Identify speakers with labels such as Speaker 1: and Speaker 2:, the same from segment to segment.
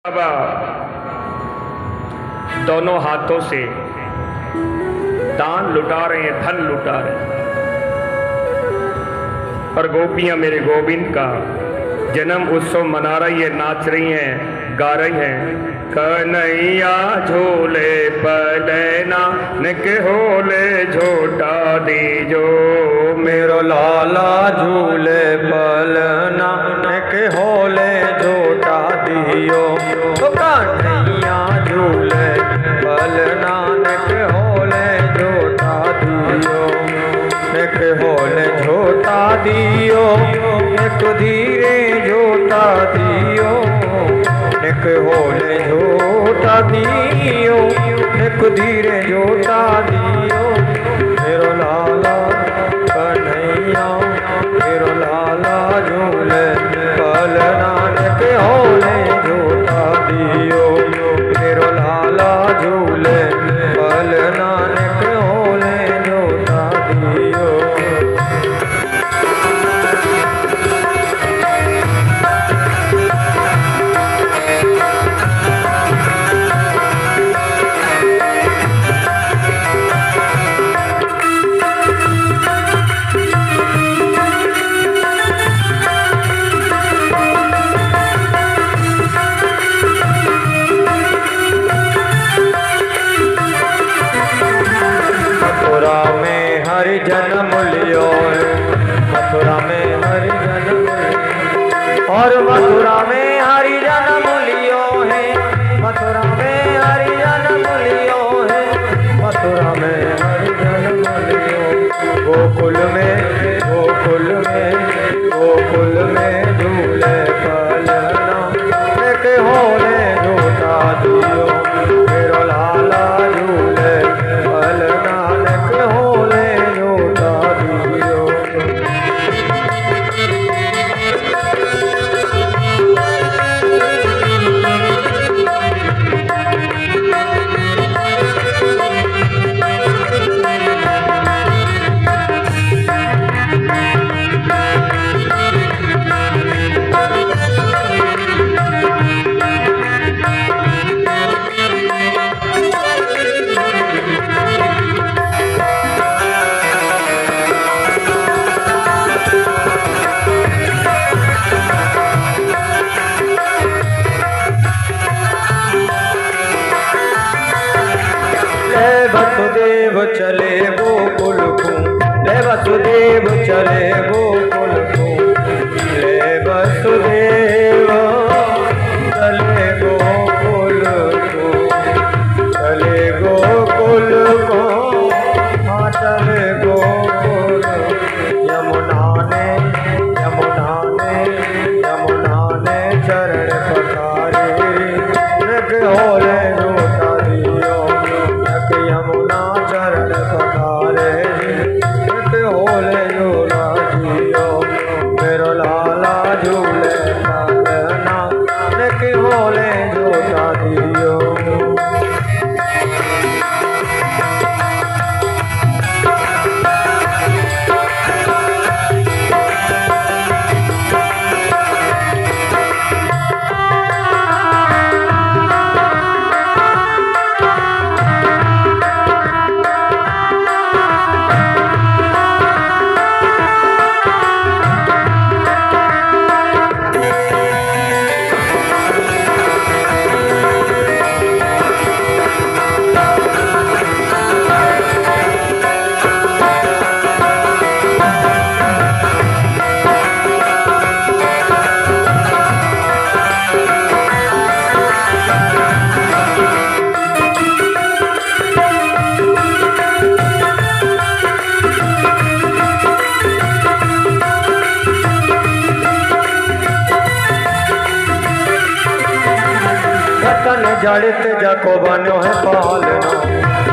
Speaker 1: बाबा दोनों हाथों से दान लुटा रहे हैं, धन लुटा रहे हैं। और गोपियां मेरे गोविंद का जन्म उत्सव मना रही है, नाच रही हैं, गा रही हैं। कन्हैया झूले पलना निक होले झोटा दीजो,
Speaker 2: मेरो लाला झूले पलना निक होले झोटा दियो। तो कन्हैया झूले पलना निक होले झोटा दियो, निक होले झोटा दियो, निक धीरे झोटा दियो, निक होले झोटा दियो, निक धीरे झोटा दियो। मेरो लाला कन्हैया मेरो लाला झूले पलना निक होले झोटा दियो, मेरो लाला झूले पलना निक होले झोटा दियो। मथुरा में हरि जन्म लियो, मथुरा में हरि जन्म और मथुरा में हरि जन्म लियो है, मथुरा में हरि जन्म लियो है, मथुरा में हरि जन्म लियो। गोकुल में गोकुल में गोकुल में झूले पलना निक होले झोटा दियो, मेरो लाला झूले पलना निक होले झोटा दियो। वसुदेव चले गोकुल को, ले वसुदेव चले गोकुल को, ले वसुदेव चले गोकुल को, चले गोकुल को, हाँ चले गोकुल। यमुना ने यमुना ने यमुना ने चरण पखारे, निक होले झोटा दियो, यमुना चरण पखारे, निक होले झोटा दियो। मेरो लाला झूले पलना निक होले झोटा दियो। रतन जड़ित जको बनो है पालनो,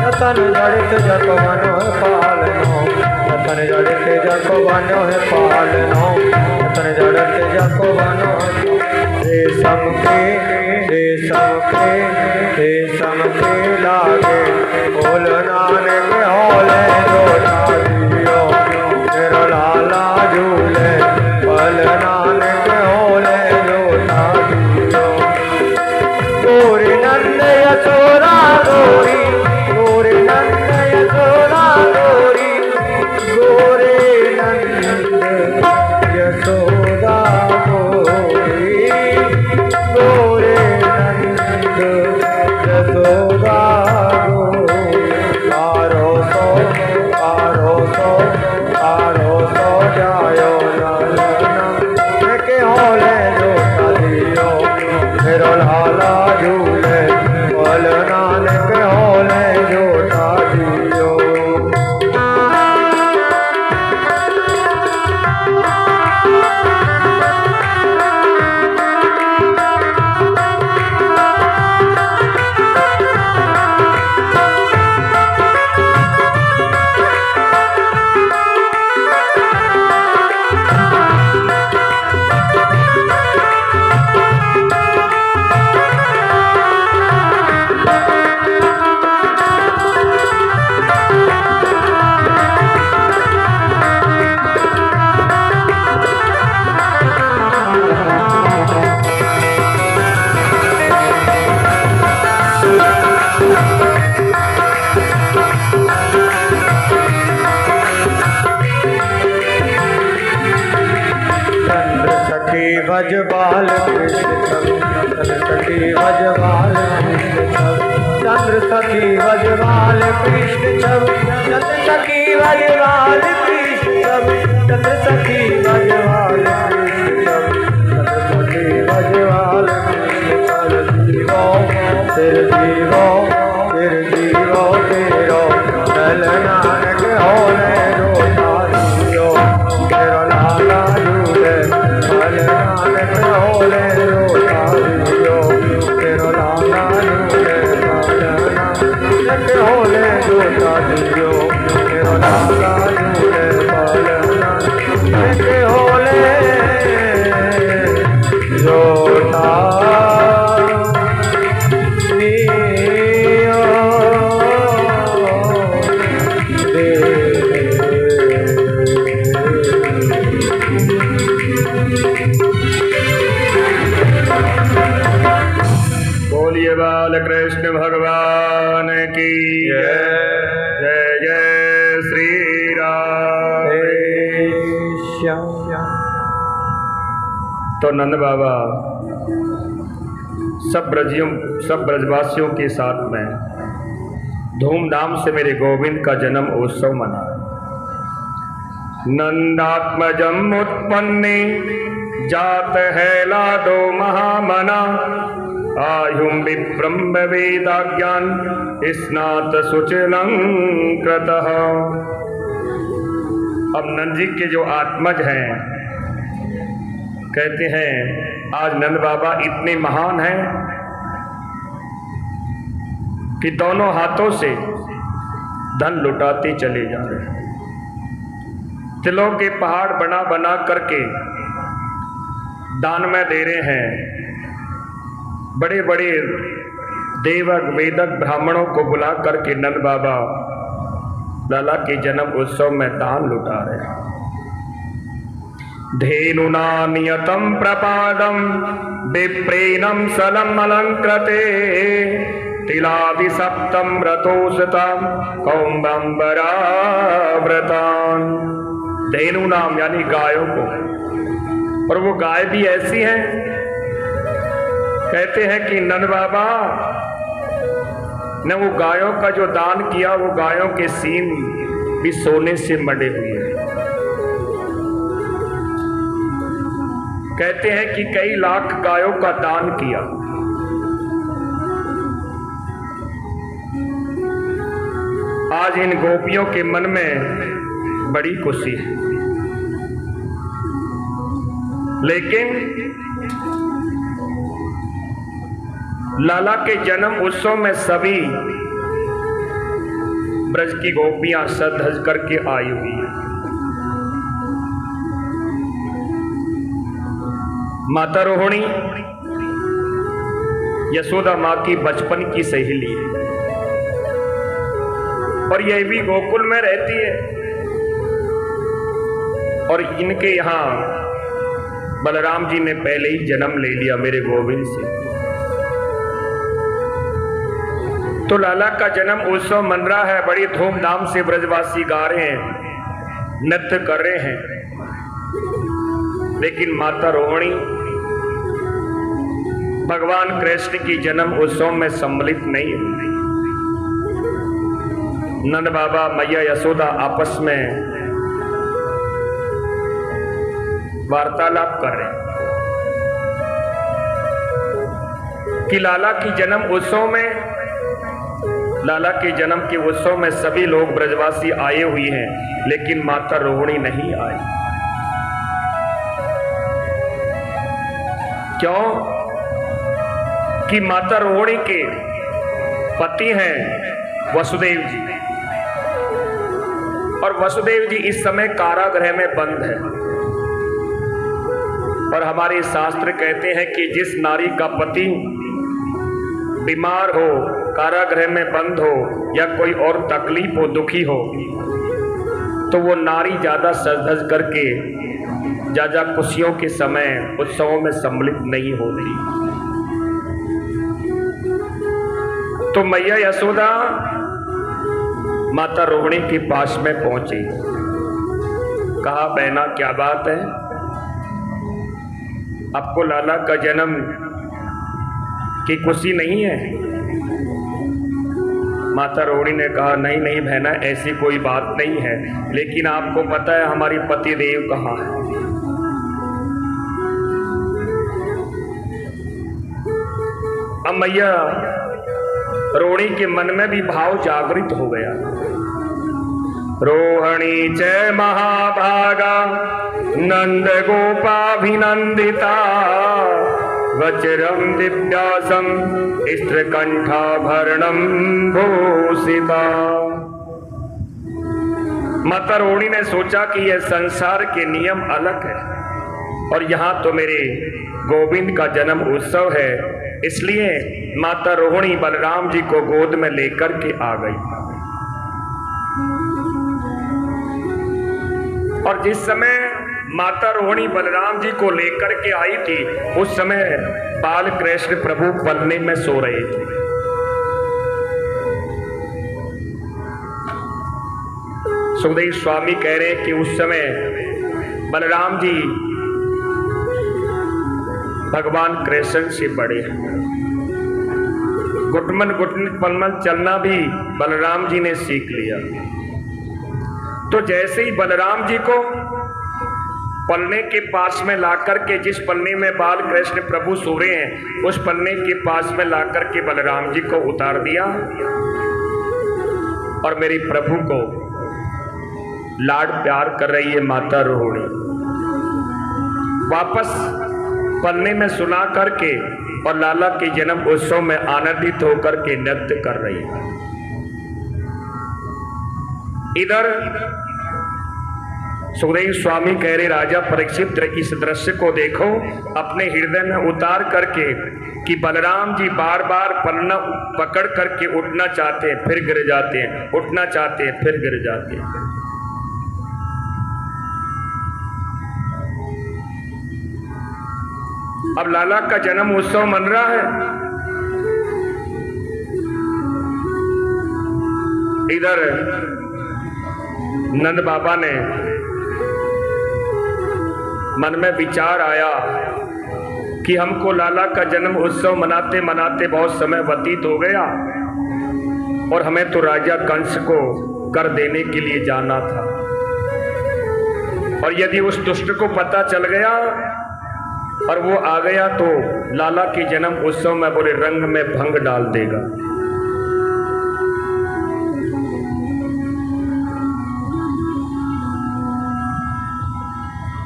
Speaker 2: रतन जड़ित जको बनो है पालनो, रतन जड़ित जको बनो है पालनो, रतन जड़ित जको बनो है। रेशम के लागे बोल नानक होले झोटा दियो, मेरो लाला झूले पलना निक होले झोटा दियो। गोरे नंद यशोदा गोरी, गोरे नंद यशोदा गोरी, गोरे नंद यशोदा गोरी, गोरे नंद यशोदा गोरी। आरो सो जायो नंदन के होले जोता दियो, मेरो लाला झूले बोल नानक होले जोता दियो। भज बाल कृष्ण चंद्र सखी भज बाल कृष्ण चंद्र सखी भज बाल कृष्ण चंद्र सखी भज बाल कृष्ण चंद्र सखी भज बाल कृष्ण चंद्र सखी भज बाल कृष्ण जीवो तेरो चल नानक होले रोता दियो, तेरो लाला झूले चल नानक होले रोता दियो, तेरो लाला झूले चल नानक होले रोता दियो, तेरो लाला झूले चल नानक होले रोता
Speaker 1: बोलिए बाल कृष्ण भगवान की जय। जय जय श्री राम। तो नंद बाबा सब ब्रजवासियों के साथ में धूमधाम से मेरे गोविंद का जन्म उत्सव मना। नंदात्मजम उत्पन्ने जात है लादो महामना, आयुं विप्रम वेदाज्ञान स्नात सुचिलंकृतः। अब नंद जी के जो आत्मज हैं कहते हैं आज नंद बाबा इतने महान हैं कि दोनों हाथों से धन लुटाते चले जा रहे हैं। तिलों के पहाड़ बना बना करके दान में दे रहे हैं। बड़े बड़े देवक वेदक ब्राह्मणों को बुला करके नंद बाबा लाला के जन्म उत्सव में दान लुटा रहे हैं। धेनुना नियतम प्रपादम विप्रेणम सलम अलंकृते, तिलादि सप्तम रतोषतम कौम्बंबराव्रतान। धेनु नाम यानी गायों को, और वो गाय भी ऐसी हैं कहते हैं कि नंद बाबा ने वो गायों का जो दान किया वो गायों के सींग भी सोने से मढ़े हुए हैं। कहते हैं कि कई लाख गायों का दान किया। आज इन गोपियों के मन में बड़ी खुशी है, लेकिन लाला के जन्म उत्सव में सभी ब्रज की गोपियां सज धज करके आई हुई है। माता रोहिणी यशोदा माँ की बचपन की सहेली है और यह भी गोकुल में रहती है, और इनके यहाँ बलराम जी ने पहले ही जन्म ले लिया मेरे गोविंद से। तो लाला का जन्म उत्सव मन रहा है, बड़ी धूमधाम से ब्रजवासी गा रहे हैं, नृत्य कर रहे हैं, लेकिन माता रोहिणी भगवान कृष्ण की जन्म उत्सव में सम्मिलित नहीं हुई। नंद बाबा मैया यशोदा आपस में वार्तालाप कर रहे हैं कि लाला की जन्म उत्सव में, लाला के जन्म के उत्सव में सभी लोग ब्रजवासी आए हुए हैं, लेकिन माता रोहिणी नहीं आई। क्यों? कि माता रोहिणी के पति हैं वसुदेव जी, और वसुदेव जी इस समय कारागृह में बंद है। और हमारे शास्त्र कहते हैं कि जिस नारी का पति बीमार हो, कारागृह में बंद हो, या कोई और तकलीफ हो, दुखी हो, तो वो नारी ज्यादा सज धज करके ज्यादा खुशियों के समय उत्सवों में सम्मिलित नहीं होती। तो मैया यशोदा माता रोहिणी के पास में पहुंची, कहा बहना क्या बात है, आपको लाला का जन्म की खुशी नहीं है? माता रोहिणी ने कहा नहीं नहीं बहना, ऐसी कोई बात नहीं है, लेकिन आपको पता है हमारी पति देव कहाँ है? अब मैया रोहिणी के मन में भी भाव जागृत हो गया। रोहिणी च महाभागा नंद गोपाभिनंदिता वज्रम दिव्यासम स्त्रकंठाभरणम भूषिता। माता रोहिणी ने सोचा कि यह संसार के नियम अलग है, और यहाँ तो मेरे गोविंद का जन्म उत्सव है, इसलिए माता रोहिणी बलराम जी को गोद में लेकर के आ गई। और जिस समय माता रोहिणी बलराम जी को लेकर के आई थी, उस समय बाल कृष्ण प्रभु पलने में सो रहे थे। सुखदेव स्वामी कह रहे हैं कि उस समय बलराम जी भगवान कृष्ण से बड़े हैं। घुटमन घुटन पलमल चलना भी बलराम जी ने सीख लिया। तो जैसे ही बलराम जी को पलने के पास में लाकर के, जिस पलने में बाल कृष्ण प्रभु सो रहे हैं, उस पलने के पास में लाकर के बलराम जी को उतार दिया, और मेरे प्रभु को लाड प्यार कर रही है माता रोहिणी। वापस पलने में सुला करके और लाला के जन्म उत्सव में आनंदित होकर के नृत्य कर रही है। इधर सुखदेव स्वामी कह रहे राजा परीक्षित इस दृश्य को देखो, अपने हृदय में उतार करके कि बलराम जी बार बार पलना पकड़ करके उठना चाहते हैं, फिर गिर जाते हैं, उठना चाहते हैं, फिर गिर जाते हैं। अब लाला का जन्म उत्सव मन रहा है, इधर नंद बाबा ने मन में विचार आया कि हमको लाला का जन्म उत्सव मनाते मनाते बहुत समय व्यतीत हो गया, और हमें तो राजा कंस को कर देने के लिए जाना था, और यदि उस दुष्ट को पता चल गया और वो आ गया तो लाला के जन्म उत्सव में पूरे रंग में भंग डाल देगा।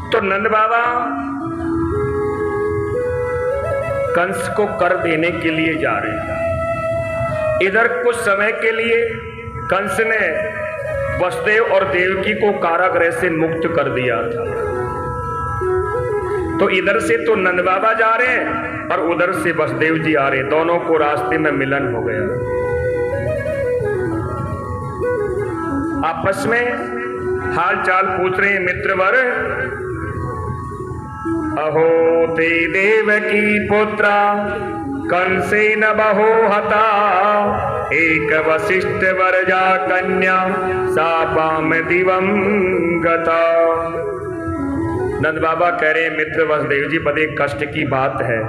Speaker 1: तो नंद बाबा कंस को कर देने के लिए जा रहे हैं। इधर कुछ समय के लिए कंस ने वसुदेव और देवकी को कारागृह से मुक्त कर दिया था। तो इधर से तो नंद बाबा जा रहे हैं और उधर से वसुदेव जी आ रहे हैं, दोनों को रास्ते में मिलन हो गया। आपस में हाल चाल पूछ रहे हैं मित्रवर। अहो ते देवकी पुत्रा कंसेन बहो हता एक वशिष्ठ वरजा कन्या सापाम दिवम गता। नंद बाबा कह रहे मित्र वसुदेव जी, बड़े कष्ट की बात है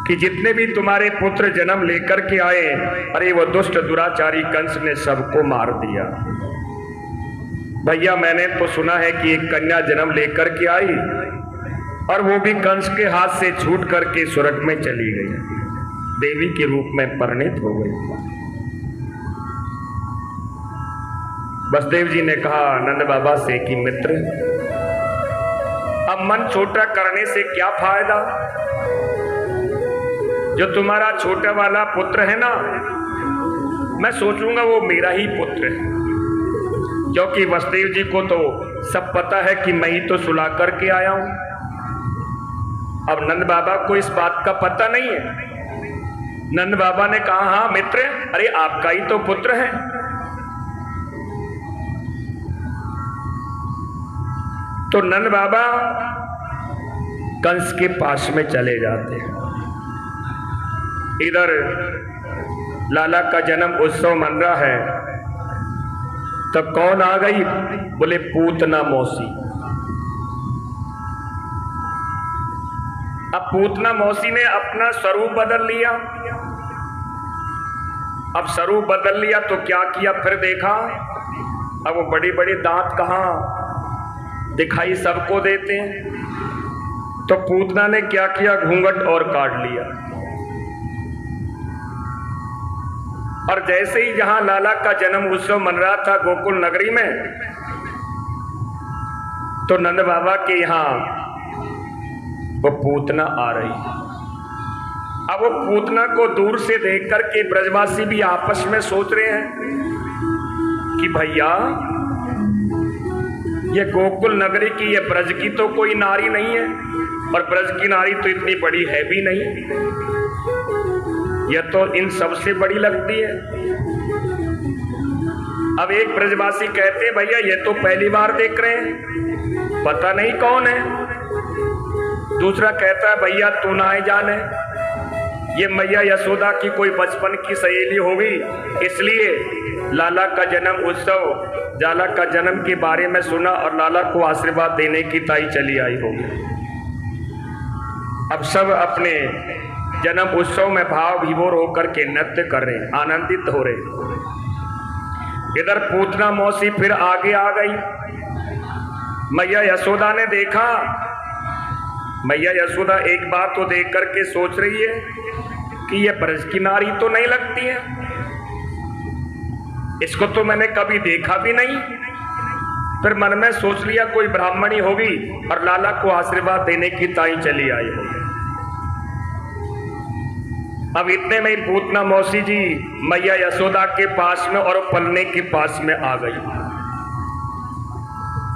Speaker 1: कि जितने भी तुम्हारे पुत्र जन्म लेकर के आए, अरे वो दुष्ट दुराचारी कंस ने सबको मार दिया। भैया मैंने तो सुना है कि एक कन्या जन्म लेकर के आई और वो भी कंस के हाथ से छूट करके स्वर्ग में चली गई, देवी के रूप में परिणित हो गई। वसुदेव जी ने कहा नंद बाबा से कि मित्र, अब मन छोटा करने से क्या फायदा। जो तुम्हारा छोटा वाला पुत्र है ना, मैं सोचूंगा वो मेरा ही पुत्र है, क्योंकि वसुदेव जी को तो सब पता है कि मैं ही तो सुला करके आया हूं। अब नंद बाबा को इस बात का पता नहीं है। नंद बाबा ने कहा हाँ मित्र, अरे आपका ही तो पुत्र है। तो नंद बाबा कंस के पास में चले जाते हैं। इधर लाला का जन्म उत्सव मन रहा है, तो कौन आ गई? बोले पूतना मौसी। अब पूतना मौसी ने अपना स्वरूप बदल लिया। अब स्वरूप बदल लिया तो क्या किया, फिर देखा अब वो बड़े बड़े दांत कहां दिखाई सबको देते हैं। तो पूतना ने क्या किया, घूंघट और काट लिया। और जैसे ही जहां लाला का जन्म उत्सव मन रहा था गोकुल नगरी में, तो नंद बाबा के यहां वो पूतना आ रही। अब वो पूतना को दूर से देख करके ब्रजवासी भी आपस में सोच रहे हैं कि भैया ये गोकुल नगरी की, ये ब्रज की तो कोई नारी नहीं है, और ब्रज की नारी तो इतनी बड़ी है भी नहीं, यह तो इन सबसे बड़ी लगती है। अब एक ब्रजवासी कहते हैं भैया ये तो पहली बार देख रहे हैं, पता नहीं कौन है। दूसरा कहता है भैया तू ना ही जाने, ये मैया यशोदा की कोई बचपन की सहेली होगी, इसलिए लाला का जन्म उत्सव, लाला का जन्म के बारे में सुना और लाला को आशीर्वाद देने की ताई चली आई होगी। अब सब अपने जन्म उत्सव में भाव विभोर होकर के नृत्य कर रहे हैं, आनंदित हो रहे। इधर पूतना मौसी फिर आगे आ गई। मैया यशोदा ने देखा, मैया यशोदा एक बात तो देख करके सोच रही है कि ये ब्रज की नारी तो नहीं लगती है, इसको तो मैंने कभी देखा भी नहीं। फिर मन में सोच लिया कोई ब्राह्मणी होगी और लाला को आशीर्वाद देने की ताई चली आई होगी। अब इतने में ही पूतना मौसी जी मैया यशोदा के पास में और पलने के पास में आ गई।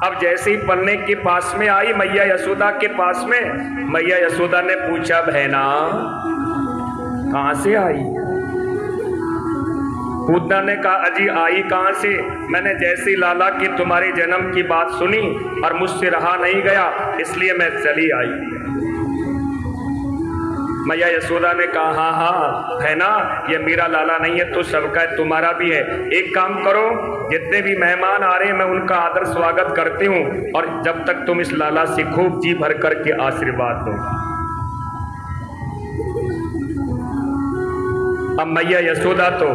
Speaker 1: अब जैसे ही पलने के पास में आई मैया यशोदा के पास में, मैया यशोदा ने पूछा बहना कहां से आई? पूतना ने कहा अजी आई कहां से, मैंने जैसे लाला की तुम्हारे जन्म की बात सुनी और मुझसे रहा नहीं गया, इसलिए मैं चली आई। मैया यशोदा ने कहा हाँ हाँ है ना, ये मेरा लाला नहीं है तो सबका है, तुम्हारा भी है। एक काम करो, जितने भी मेहमान आ रहे हैं मैं उनका आदर स्वागत करती हूँ, और जब तक तुम इस लाला से खूब जी भर करके आशीर्वाद दो। अब मैया यशोदा तो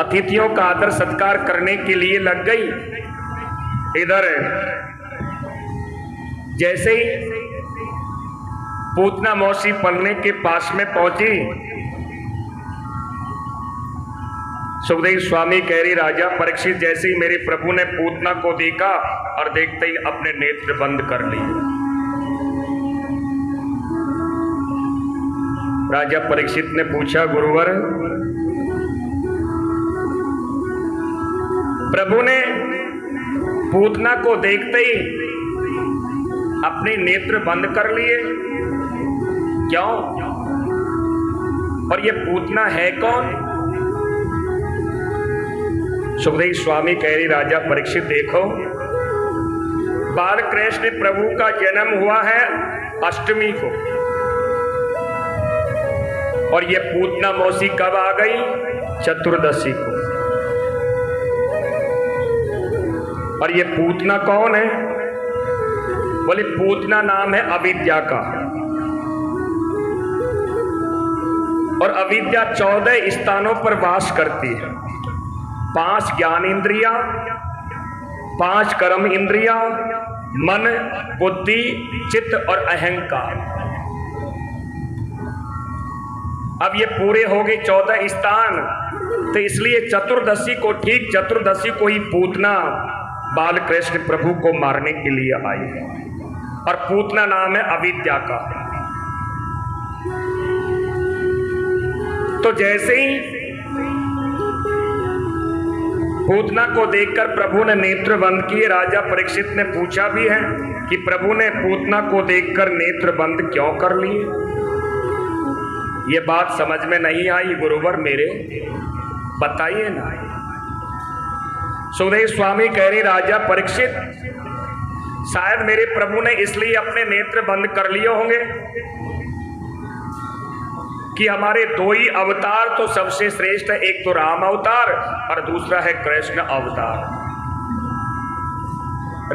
Speaker 1: अतिथियों का आदर सत्कार करने के लिए लग गई। इधर जैसे ही पूतना मौसी पलने के पास में पहुंची, सुखदेव स्वामी कह रही राजा परीक्षित जैसे ही मेरे प्रभु ने पूतना को देखा और देखते ही अपने नेत्र बंद कर लिए। राजा परीक्षित ने पूछा गुरुवर, प्रभु ने पूतना को देखते ही अपने नेत्र बंद कर लिए, क्यों? और ये पूतना है कौन? सुखदेव स्वामी कह रही राजा परीक्षित देखो, बाल कृष्ण प्रभु का जन्म हुआ है अष्टमी को, और ये पूतना मौसी कब आ गई? चतुर्दशी को। और ये पूतना कौन है? बोले पूतना नाम है अविद्या का। और अविद्या 14 स्थानों पर वास करती है। 5 ज्ञान इंद्रिया, 5 कर्म इंद्रिया, मन, बुद्धि, चित्त और अहंकार। अब ये पूरे हो गए 14 स्थान, तो इसलिए चतुर्दशी को, ठीक चतुर्दशी को ही पूतना बाल कृष्ण प्रभु को मारने के लिए आई। और पूतना नाम है अविद्या का। तो जैसे ही पूतना को देखकर प्रभु ने नेत्र बंद किए, राजा परीक्षित ने पूछा भी है कि प्रभु ने पूतना को देखकर नेत्र बंद क्यों कर लिए? ये बात समझ में नहीं आई गुरुवर मेरे, बताइए ना। सुखदेव स्वामी कह रहे राजा परीक्षित, शायद मेरे प्रभु ने इसलिए अपने नेत्र बंद कर लिए होंगे कि हमारे 2 ही अवतार तो सबसे श्रेष्ठ है, एक तो राम अवतार और दूसरा है कृष्ण अवतार।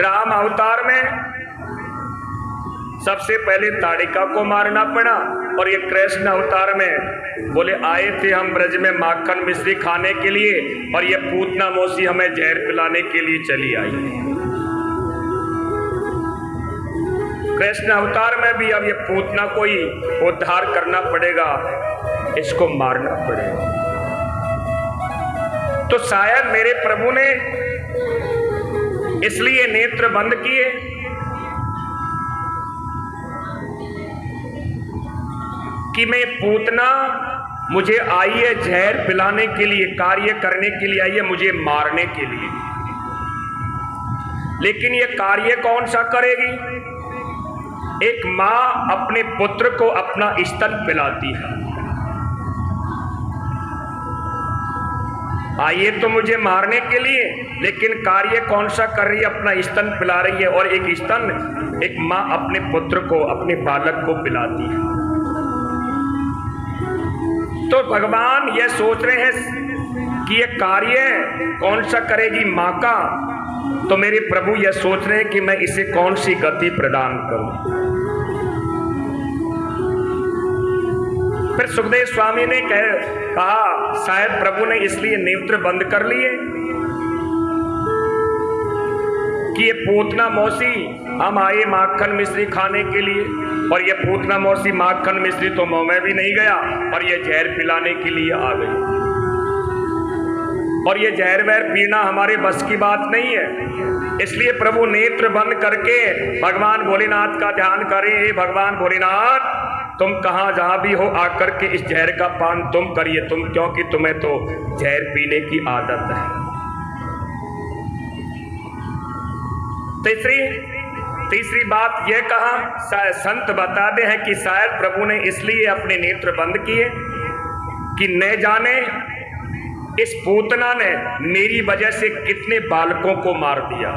Speaker 1: राम अवतार में सबसे पहले ताड़िका को मारना पड़ा, और ये कृष्ण अवतार में बोले आए थे हम ब्रज में माखन मिश्री खाने के लिए, और ये पूतना मौसी हमें जहर पिलाने के लिए चली आई। कृष्ण अवतार में भी अब ये पूतना को ही उद्धार करना पड़ेगा, इसको मारना पड़ेगा। तो शायद मेरे प्रभु ने इसलिए नेत्र बंद किए कि मैं पूतना मुझे आई है जहर पिलाने के लिए, कार्य करने के लिए आई है, मुझे मारने के लिए। लेकिन ये कार्य कौन सा करेगी? एक मां अपने पुत्र को अपना स्तन पिलाती है, आइए तो मुझे मारने के लिए, लेकिन कार्य कौन सा कर रही है? अपना स्तन पिला रही है। और एक स्तन एक मां अपने पुत्र को, अपने बालक को पिलाती है। तो भगवान ये सोच रहे हैं कि ये कार्य कौन सा करेगी मां का, तो मेरे प्रभु ये सोच रहे हैं कि मैं इसे कौन सी गति प्रदान करूं। फिर सुखदेव स्वामी ने कहा शायद प्रभु ने इसलिए नेत्र बंद कर लिए कि ये पूतना मौसी, हम आए माखन मिश्री खाने के लिए, और ये पूतना मौसी माखन मिश्री तो मुंह में भी नहीं गया, और ये जहर पिलाने के लिए आ गई। और ये जहर वहर पीना हमारे बस की बात नहीं है। इसलिए प्रभु नेत्र बंद करके भगवान भोलेनाथ का ध्यान करें। हे भगवान भोलेनाथ, तुम कहां जहां भी हो आकर के इस जहर का पान तुम करिए, तुम, क्योंकि तुम्हें तो जहर पीने की आदत है। तीसरी बात यह कहा, संत बताते हैं कि शायद प्रभु ने इसलिए अपने नेत्र बंद किए कि न जाने इस पूतना ने मेरी वजह से कितने बालकों को मार दिया।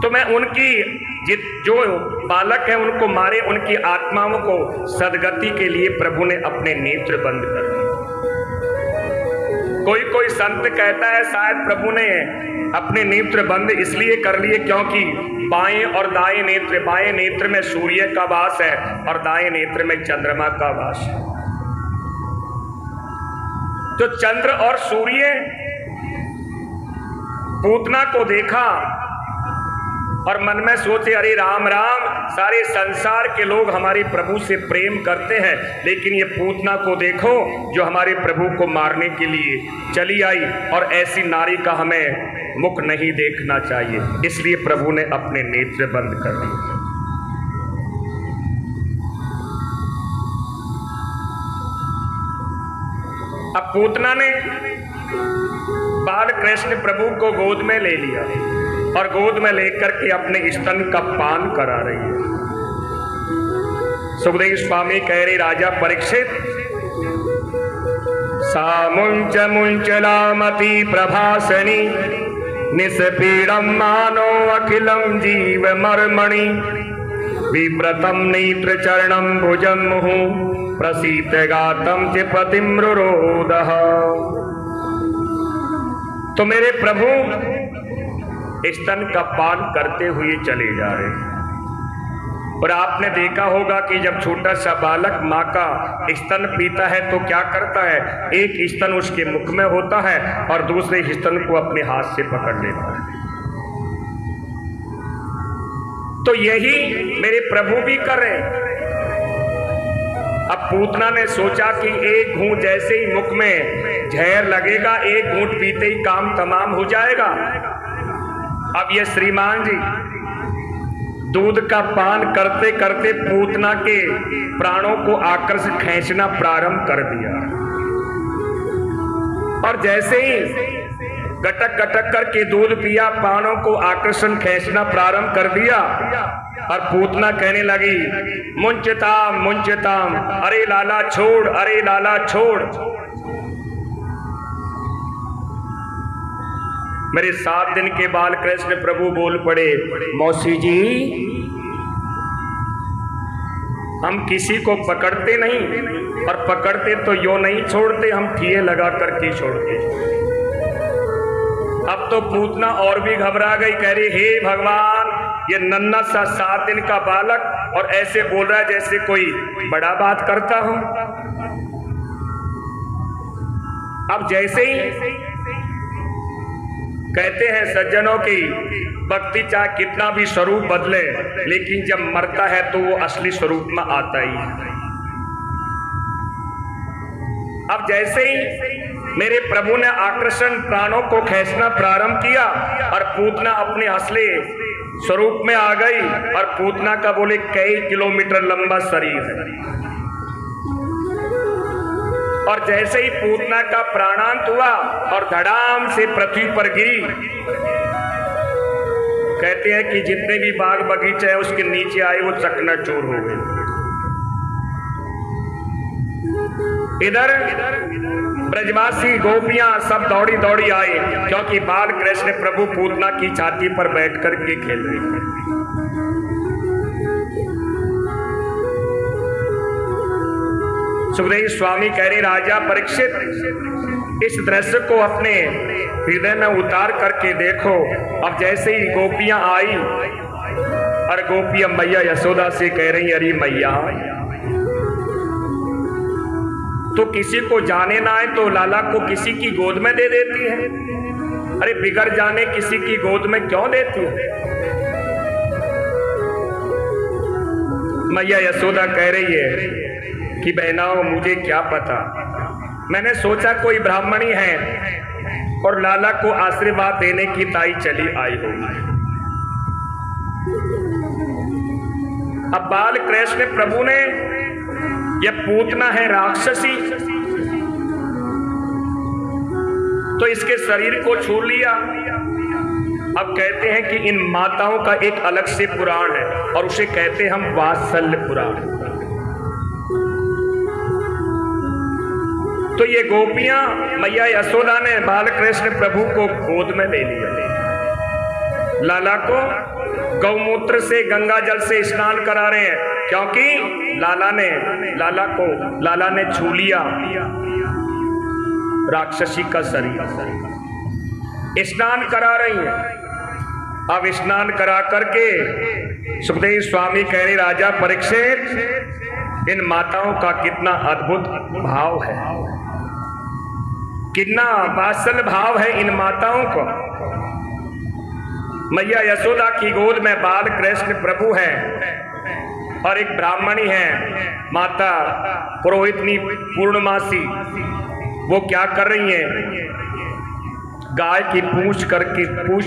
Speaker 1: तो मैं उनकी जो बालक है उनको मारे, उनकी आत्माओं को सदगति के लिए प्रभु ने अपने नेत्र बंद कर दिए। कोई संत कहता है शायद प्रभु ने अपने नेत्र बंद इसलिए कर लिए क्योंकि बाएं और दाएं नेत्र, बाएं नेत्र में सूर्य का वास है और दाएं नेत्र में चंद्रमा का वास है। तो चंद्र और सूर्य पूतना को देखा और मन में सोचे अरे राम राम, सारे संसार के लोग हमारे प्रभु से प्रेम करते हैं, लेकिन ये पूतना को देखो जो हमारे प्रभु को मारने के लिए चली आई, और ऐसी नारी का हमें मुख नहीं देखना चाहिए। इसलिए प्रभु ने अपने नेत्र बंद कर दिए। अब पूतना ने बाल कृष्ण प्रभु को गोद में ले लिया और गोद में लेकर के अपने स्तन का पान करा रही है। सुखदेव स्वामी कह रहे राजा परीक्षित, सा मुंच मुंचलामति प्रभासनी निष्पीडम मानो अखिलम जीव मर्मणि विव्रतम नेत्र चरणम भुजम मुहु प्रसीत गातम च पतिम्रुरोदः। तो मेरे प्रभु स्तन का पान करते हुए चले जा रहे हैं। और आपने देखा होगा कि जब छोटा सा बालक माँ का स्तन पीता है तो क्या करता है, एक स्तन उसके मुख में होता है और दूसरे स्तन को अपने हाथ से पकड़ लेता है। तो यही मेरे प्रभु भी कर रहे हैं। अब पूतना ने सोचा कि एक घूंट जैसे ही मुख में जहर लगेगा, एक घूंट पीते ही काम तमाम हो जाएगा। अब ये श्रीमान जी दूध का पान करते करते पूतना के प्राणों को आकर्षित खींचना प्रारंभ कर दिया। और जैसे ही गटक गटक करके दूध पिया, प्राणों को आकर्षण खींचना प्रारंभ कर दिया और पूतना कहने लगी, मुंचताम मुंचताम, अरे लाला छोड़, अरे लाला छोड़। मेरे 7 दिन के बाल कृष्ण प्रभु बोल पड़े, मौसी जी हम किसी को पकड़ते नहीं, और पकड़ते तो यो नहीं छोड़ते, हम ठिये लगा कर के छोड़ते। अब तो पूतना और भी घबरा गई, कह रही हे भगवान, ये नन्हा सा 7 दिन का बालक और ऐसे बोल रहा है जैसे कोई बड़ा बात करता हूं। अब जैसे ही कहते हैं सज्जनों की भक्ति चाहे कितना भी स्वरूप बदले, लेकिन जब मरता है तो वो असली स्वरूप में आता ही है। अब जैसे ही मेरे प्रभु ने आकर्षण प्राणों को खींचना प्रारंभ किया और पूतना अपने असली स्वरूप में आ गई। और पूतना का बोले कई किलोमीटर लंबा शरीर है। और जैसे ही पूतना का प्राणांत हुआ और धड़ाम से पृथ्वी पर गिरी, कहते हैं कि जितने भी बाग बगीचे हैं उसके नीचे आए वो चकनाचूर हो गए। इधर ब्रजवासी गोपियां सब दौड़ी दौड़ी आए, क्योंकि बाल कृष्ण प्रभु पूतना की छाती पर बैठ कर के खेल रहे थे। सुखदेव स्वामी कह रहे, राजा परीक्षित इस दृश्य को अपने हृदय में उतार करके देखो। अब जैसे ही गोपियां आई और गोपियां मैया यशोदा से कह रही, अरे मैया तो किसी को जाने ना आए तो लाला को किसी की गोद में दे देती है, अरे बिगड़ जाने किसी की गोद में क्यों देती है। मैया यशोदा कह रही है कि बहनाओं मुझे क्या पता, मैंने सोचा कोई ब्राह्मणी है और लाला को आशीर्वाद देने की ताई चली आई होगी। अब बाल कृष्ण प्रभु ने, यह पूतना है राक्षसी, तो इसके शरीर को छू लिया। अब कहते हैं कि इन माताओं का एक अलग से पुराण है और उसे कहते हैं हम वात्सल्य पुराण। तो ये गोपियां मैया यशोदा ने बाल कृष्ण प्रभु को गोद में ले लिया। लाला को गौमूत्र से गंगा जल से स्नान करा रहे हैं, क्योंकि लाला ने छू लिया राक्षसी का शरीर। स्नान करा रही है। अब स्नान करा करके सुखदेव स्वामी कह रहे, राजा परीक्षित इन माताओं का कितना अद्भुत भाव है, कितना वात्सल्य भाव है इन माताओं को। मैया यशोदा की गोद में बाल कृष्ण प्रभु है और एक ब्राह्मणी है माता पुरोहितनी पूर्णमासी। वो क्या कर रही है, गाय की पूंछ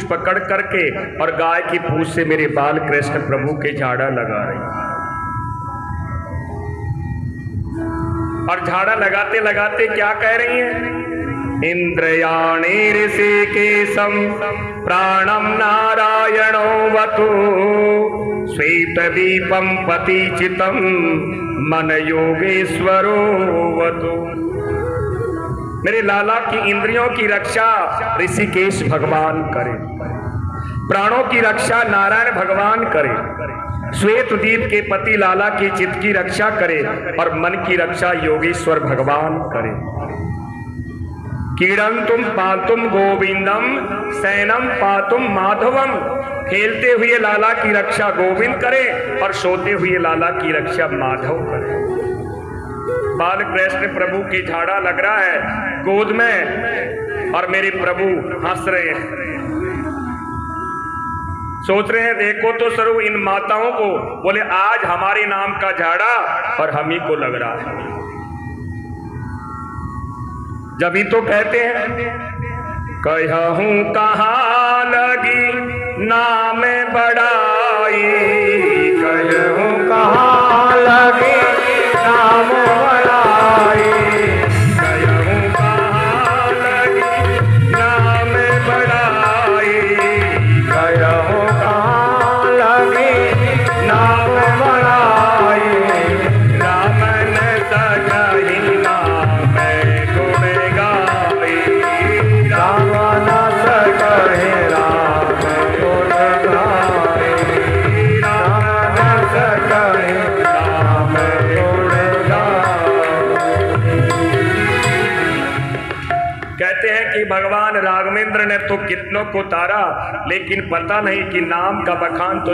Speaker 1: पकड़ करके और गाय की पूंछ से मेरे बाल कृष्ण प्रभु के झाड़ा लगा रही है। और झाड़ा लगाते लगाते क्या कह रही है, इंद्रयाणी ऋषिकेशं प्राणम नारायणो वतु श्वेतदीपं पतिचितं मन योगेश्वरो वतु। मेरे लाला की इंद्रियों की रक्षा ऋषिकेश भगवान करे, प्राणों की रक्षा नारायण भगवान करे। श्वेतदीप के पति लाला की चित्त की रक्षा करे और मन की रक्षा योगीश्वर भगवान करे। क्रीडंतुम पातुम गोविंदम सैनम पातुम माधवम, खेलते हुए लाला की रक्षा गोविंद करे और सोते हुए लाला की रक्षा माधव करे। बाल कृष्ण प्रभु की झाड़ा लग रहा है गोद में और मेरे प्रभु हंस रहे हैं, सोच रहे हैं देखो तो स्वरूप इन माताओं को, बोले आज हमारे नाम का झाड़ा और हम ही को लग रहा है। जब ही तो कहते हैं कहूं कहाँ लगी नाम बड़ाई,
Speaker 2: कहूं कहाँ लगी नाम बड़ाई,
Speaker 1: कहूं कहाँ लगी नाम बड़ाई,
Speaker 2: कहूं कहाँ लगी नाम बड़ाई,
Speaker 1: रामन सजहि नाम गुण गाई,
Speaker 2: रावण सकहे राम गुण गाए, रावण सकहे राम गुण गाए।
Speaker 1: कहते हैं कि भगवान राघवेंद्र ने तो कितनों को तारा, लेकिन पता नहीं कि नाम का बखान तो